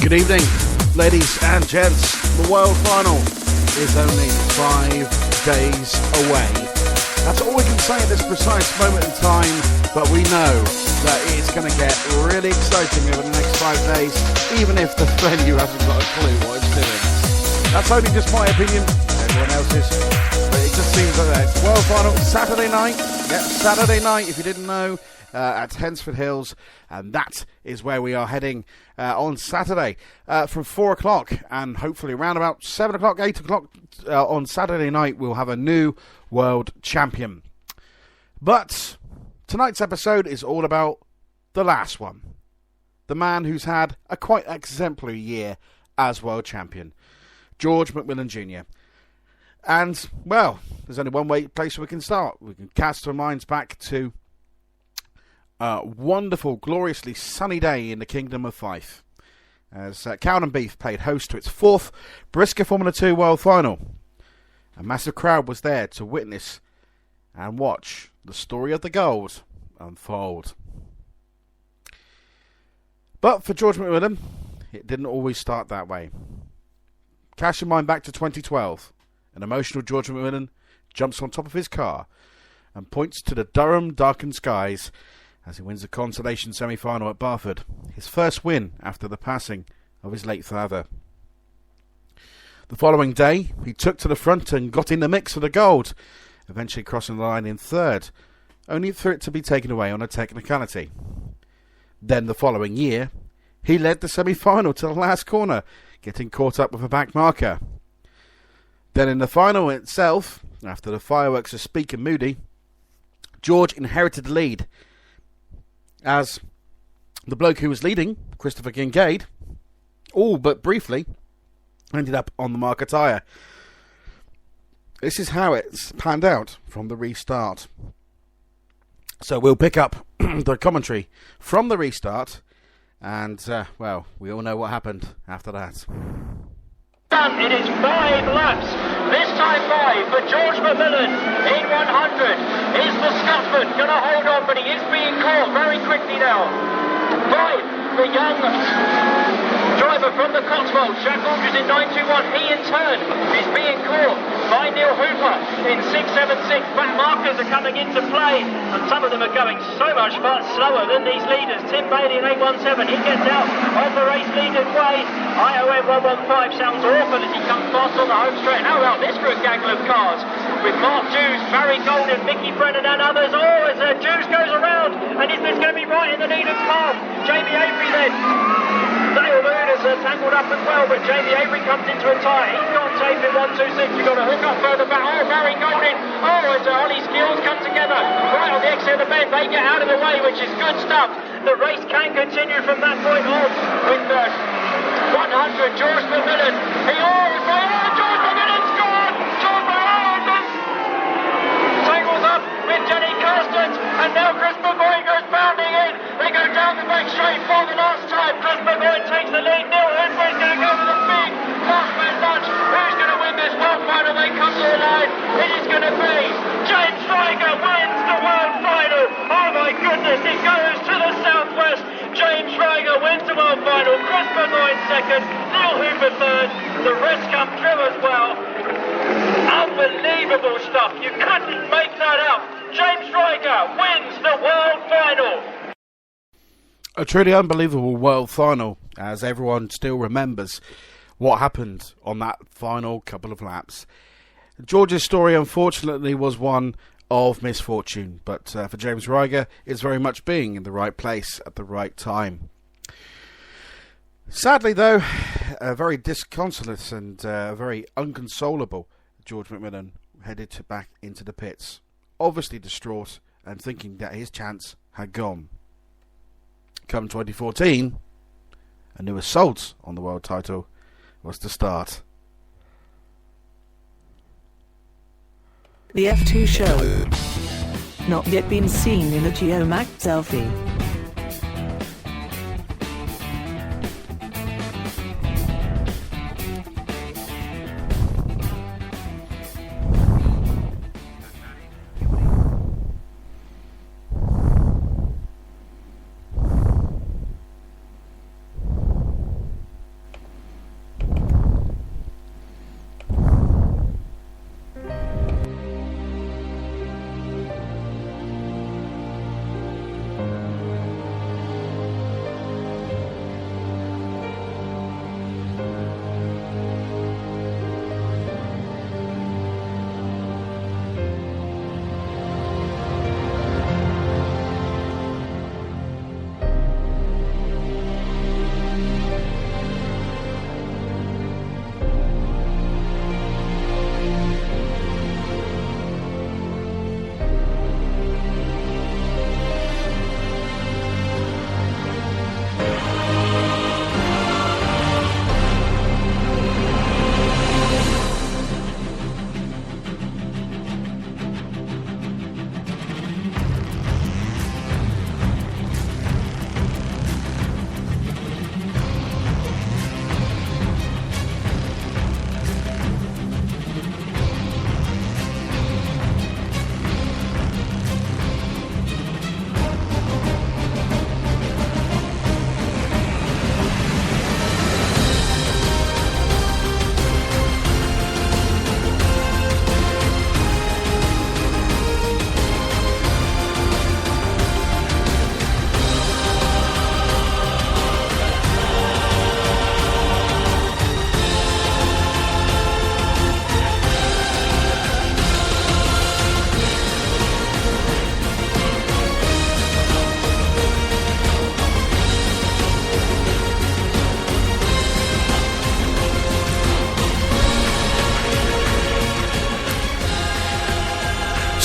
Good evening, ladies and gents. The World Final is only 5 days away. That's all we can say at this precise moment in time, but we know that it's going to get really exciting over the next 5 days, even if the venue hasn't got a clue what it's doing. That's only just my opinion, everyone else's, but it just seems like that. It's World Final, Saturday night. Yep, Saturday night, if you didn't know, at Hensford Hills, and that is where we are heading on Saturday from 4 o'clock, and hopefully around about 7 o'clock, 8 o'clock on Saturday night, we'll have a new world champion. But tonight's episode is all about the last one, the man who's had a quite exemplary year as world champion, George McMillan Jr. And, well, there's only one place we can start. We can cast our minds back to wonderful, gloriously sunny day in the Kingdom of Fife, as Cowan and Beef played host to its fourth Brisker Formula 2 World Final. A massive crowd was there to witness and watch the story of the gold unfold. But for George McMillan, it didn't always start that way. Cast your mind back to 2012. An emotional George McMillan jumps on top of his car and points to the Durham darkened skies as he wins the consolation semi-final at Barford, his first win after the passing of his late father. The following day, he took to the front and got in the mix for the gold, eventually crossing the line in third, only for it to be taken away on a technicality. Then the following year, he led the semi-final to the last corner, getting caught up with a back marker. Then in the final itself, after the fireworks of Speak and Moody, George inherited the lead, as the bloke who was leading, Christopher Kincaid, all but briefly ended up on the marker tyre. This is how it's panned out from the restart. So we'll pick up the commentary from the restart, and, well, we all know what happened after that. It is 5 laps, this time 5 for George McMillan in 100. Is the Scotsman going to hold on, but he is being caught very quickly now. 5, the young driver from the Cotswolds, Jack Aldridge in 921. He in turn is being caught by Neil Hooper in 676. Back markers are coming into play, and some of them are going so much slower than these leaders. Tim Bailey in 817, he gets out of the race leader's way. IOM 115 sounds awful as he comes fast on the home straight. How about this for a gaggle of cars? With Mark Jews, Barry Golden, Mickey Brennan and others. Oh, as Jews goes around, and is this going to be right in the leader's path? Jamie Avery then. Dale Moon is tangled up as well, but Jamie Avery comes into a tie. He's got tape in 126. You've got to hook up further back. Oh, Barry Golden. Oh, as Ollie's skills come together. Right on the exit of the bend, they get out of the way, which is good stuff. The race can continue from that point on with 100. George McMillan. George McMillan's gone. George McMillan tangles up with Jenny Kirstens, and now Chris McGoy goes bounding in. They go down the back straight for the last time. Chris McGoy takes the lead. Neil Hooper is going to go to the big last man lunch. Who's going to win this world final? They come to the line. It is going to be James Schweiger wins the world final. Oh my goodness, it goes to the southwest. James Schweiger wins the world final. Chris McGoy second. Neil Hooper third. The rest come through as well. Unbelievable stuff. You couldn't make that up. James Schweiger wins the world final. A truly unbelievable world final, as everyone still remembers what happened on that final couple of laps. George's story, unfortunately, was one of misfortune, but for James Schweiger, it's very much being in the right place at the right time. Sadly, though, a very disconsolate and very unconsolable George McMillan headed back into the pits, obviously distraught and thinking that his chance had gone. Come 2014, a new assault on the world title was to start. The F2 show. Not yet been seen in a Geomac selfie.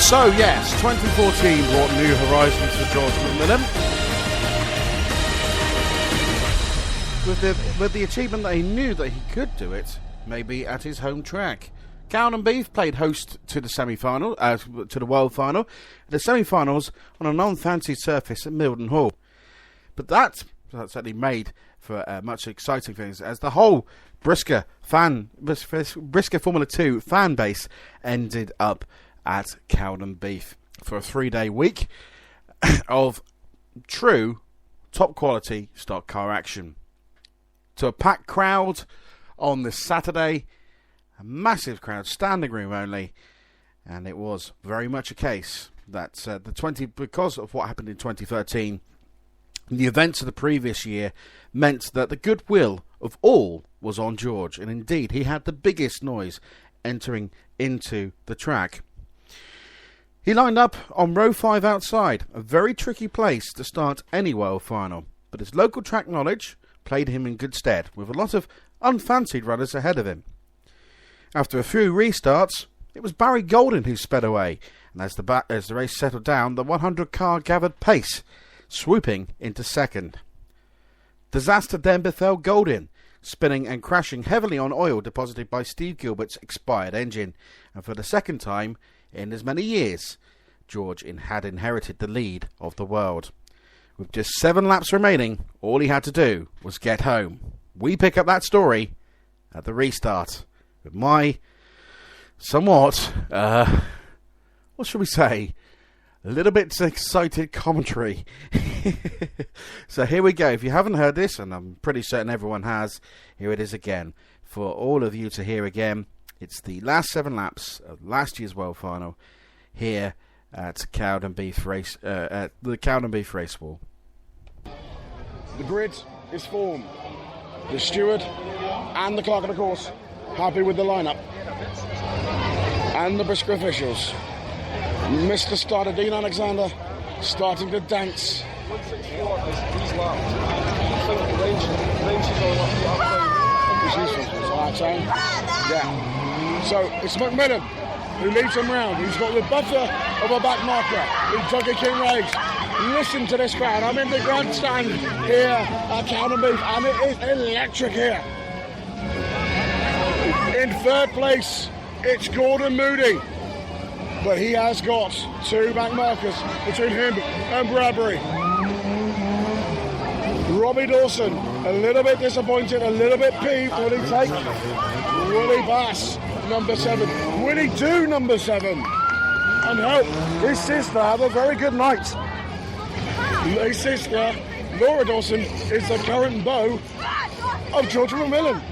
So yes, 2014 brought new horizons for George McMillan. With the achievement that he knew that he could do it, maybe at his home track. Cowan and Beef played host to the semi-final, to the World Final, the semi-finals on a non-fancy surface at Milden Hall. But that certainly made for much exciting things, as the whole Brisker Formula 2 fan base ended up at Cowan and Beef for a 3-day week of true top quality stock car action. To a packed crowd on this Saturday, a massive crowd, standing room only, and it was very much a case that because of what happened in 2013, the events of the previous year meant that the goodwill of all was on George, and indeed he had the biggest noise entering into the track. He lined up on row 5 outside, a very tricky place to start any World Final, but his local track knowledge played him in good stead, with a lot of unfancied runners ahead of him. After a few restarts, it was Barry Golden who sped away, and as the race settled down, the 100 car gathered pace, swooping into second. Disaster then befell Golden, spinning and crashing heavily on oil deposited by Steve Gilbert's expired engine, and for the second time in as many years, George had inherited the lead of the world. With just 7 laps remaining, all he had to do was get home. We pick up that story at the restart with my somewhat, what should we say, a little bit excited commentary. So here we go. If you haven't heard this, and I'm pretty certain everyone has, here it is again. For all of you to hear again, it's the last 7 laps of last year's World Final here at Cowan and Beef Race, at the Cowan and Beef Race Wall. The grid is formed. The steward and the clerk of the course happy with the lineup. And the Brisker officials. Mr. Starter Dean Alexander starting to dance. Yeah. So it's McMillan who leads them round. He's got the buffer of a back marker in Dougie King race. Listen to this crowd. I'm in the grandstand here at Cowan and Beef, and it is electric here. In third place, it's Gordon Moody, but he has got 2 back markers between him and Bradbury. Robbie Dawson, a little bit disappointed, a little bit peeved. Will he take Willie Bass, number 7? Will he do number 7? And help his sister have a very good night. His sister, Laura Dawson, is the current beau of George McMillan.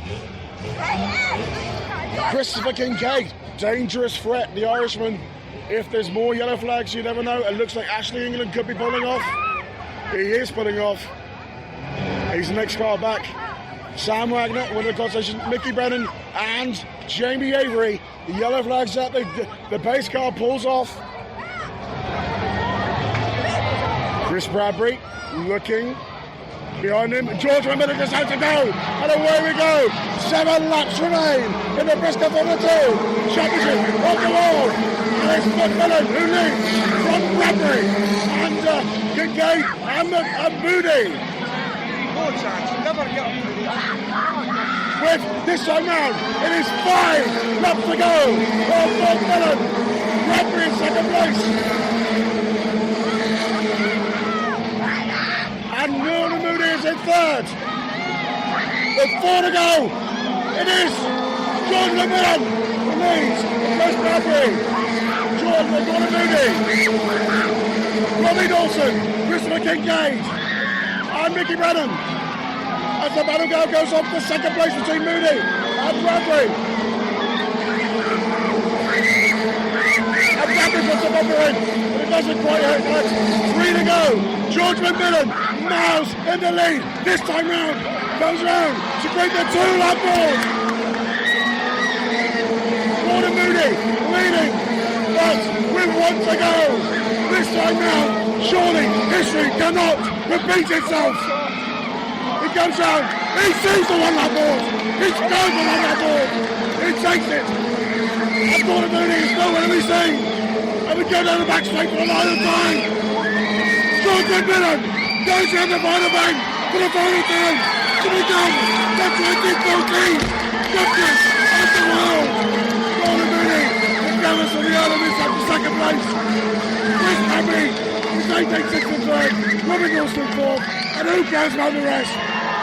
Christopher Kincaid, dangerous threat, the Irishman. If there's more yellow flags, you never know. It looks like Ashley England could be pulling off. He is pulling off. He's the next car back. Sam Wagner with the consolation, Mickey Brennan and Jamie Avery. The yellow flags out, the base car pulls off. Chris Bradbury looking behind him. George McMillan just out to go. And away we go. 7 laps remain in the Brisker Formula 2 Championship of the world. And it's McMillan who leads from Bradbury and Kincaid and Moody. With this time round, it is 5 laps to go for McMillan. Bradbury in second place. And Gordon Moody is in third. With 4 to go. It is George McMillan who leads. Chris Bradbury. Gordon Moody. Robbie Dawson. Christopher Kincaid. And Mickey Brennan. As the battle goes off to second place between Moody and Bradbury. And Bradbury puts the bumper in, but it doesn't quite hurt much. 3 to go. George McMillan, miles in the lead. This time round, goes round to break the 2-lap board. Gordon Moody leading, but with 1 to go. This time round, surely history cannot repeat itself. He comes round, he sees the 1-lap board. He's going for the 1-lap board. He takes it. And Gordon Moody is nowhere to be seen. And we go down the back straight for a line of time. George McMillan goes round the final bank for the final time. To be done. That's 1914. Champions of the world. Gordon Mooney, the Gallus of the Elements up to second place. Chris Abbey is 18 and third. Robin Wilson fourth. And who cares about the rest?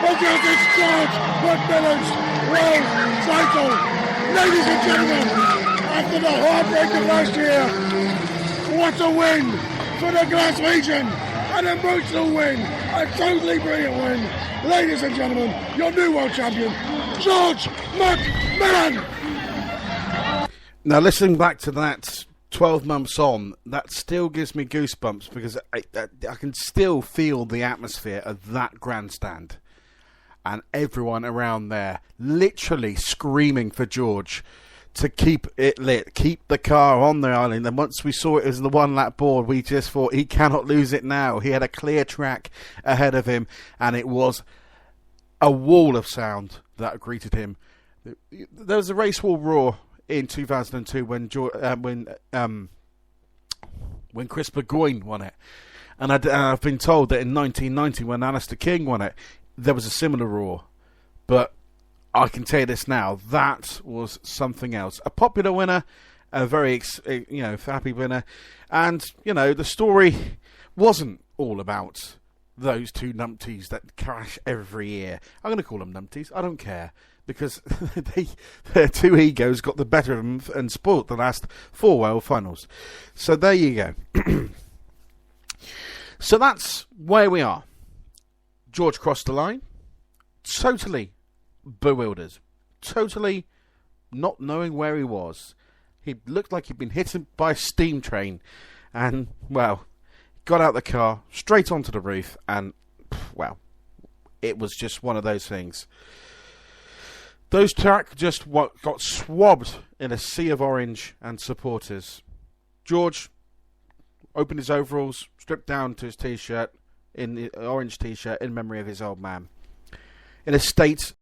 Because it's George McMillan's world title. Ladies and gentlemen, after the heartbreak of last year, what a win for the Glaswegian. An emotional win, a totally brilliant win. Ladies and gentlemen, your new world champion, George McMillan. Now, listening back to that 12 months on, that still gives me goosebumps because I can still feel the atmosphere of that grandstand and everyone around there literally screaming for George to keep it lit, keep the car on the island. And once we saw it as the one lap board, we just thought he cannot lose it now. He had a clear track ahead of him, and it was a wall of sound that greeted him. There was a race wall roar in 2002 when Chris Burgoyne won it, and I've been told that in 1990 when Alistair King won it, there was a similar roar, but I can tell you this now, that was something else. A popular winner, a very, happy winner. And, the story wasn't all about those two numpties that crash every year. I'm going to call them numpties. I don't care. Because their two egos got the better of them and spoilt the last 4 world finals. So there you go. So that's where we are. George crossed the line. Totally bewildered, totally not knowing where he was. He looked like he'd been hit by a steam train, and got out the car straight onto the roof, and it was just one of those things. Those track just got swabbed in a sea of orange and supporters. George opened his overalls, stripped down to his t-shirt, in the orange t-shirt in memory of his old man, in a state